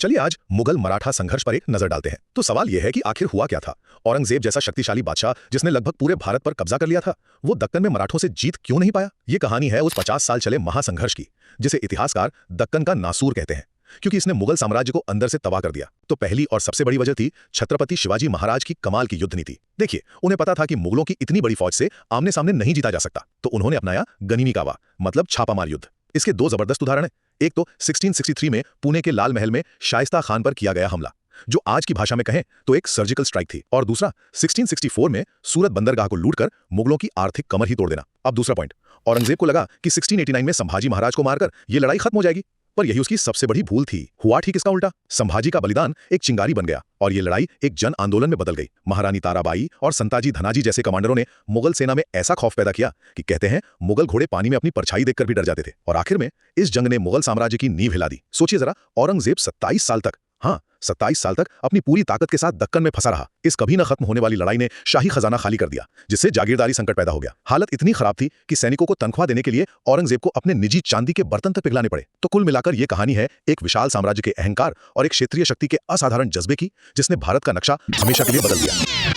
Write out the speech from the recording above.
चलिए आज मुगल मराठा संघर्ष पर एक नजर डालते हैं। तो सवाल यह है कि आखिर हुआ क्या था। औरंगजेब जैसा शक्तिशाली बादशाह जिसने लगभग पूरे भारत पर कब्जा कर लिया था, वो दक्कन में मराठों से जीत क्यों नहीं पाया। ये कहानी है उस 50 साल चले महासंघर्ष की, जिसे इतिहासकार दक्कन का नासूर कहते हैं, क्योंकि इसने मुगल साम्राज्य को अंदर से तबाह कर दिया। तो पहली और सबसे बड़ी वजह थी छत्रपति शिवाजी महाराज की कमाल की युद्ध नीति। देखिए, उन्हें पता था कि मुगलों की इतनी बड़ी फौज से आमने सामने नहीं जीता जा सकता, तो उन्होंने अपनाया गनीमी कावा, मतलब छापामार युद्ध। इसके दो जबरदस्त उदाहरण हैं। एक तो 1663 में पुणे के लाल महल में शाइस्ता खान पर किया गया हमला, जो आज की भाषा में कहें तो एक सर्जिकल स्ट्राइक थी, और दूसरा 1664 में सूरत बंदरगाह को लूटकर मुगलों की आर्थिक कमर ही तोड़ देना। अब दूसरा पॉइंट, औरंगजेब को लगा कि 1689 में संभाजी महाराज को मारकर यह लड़ाई खत्म हो जाएगी, पर यही उसकी सबसे बड़ी भूल थी। हुआ ठीक इसका उल्टा। संभाजी का बलिदान एक चिंगारी बन गया और यह लड़ाई एक जन आंदोलन में बदल गई। महारानी ताराबाई और संताजी धनाजी जैसे कमांडरों ने मुगल सेना में ऐसा खौफ पैदा किया कि कहते हैं मुगल घोड़े पानी में अपनी परछाई देखकर भी डर जाते थे। और आखिर में इस जंग ने मुगल साम्राज्य की नींव हिला दी। सोचिए जरा, औरंगजेब 27 साल तक अपनी पूरी ताकत के साथ दक्कन में फंसा रहा। इस कभी न खत्म होने वाली लड़ाई ने शाही खजाना खाली कर दिया, जिससे जागीरदारी संकट पैदा हो गया। हालत इतनी खराब थी कि सैनिकों को तनख्वाह देने के लिए औरंगजेब को अपने निजी चांदी के बर्तन तक पिघलाने पड़े। तो कुल मिलाकर यह कहानी है एक विशाल साम्राज्य के अहंकार और एक क्षेत्रीय शक्ति के असाधारण जज्बे की, जिसने भारत का नक्शा हमेशा के लिए बदल दिया।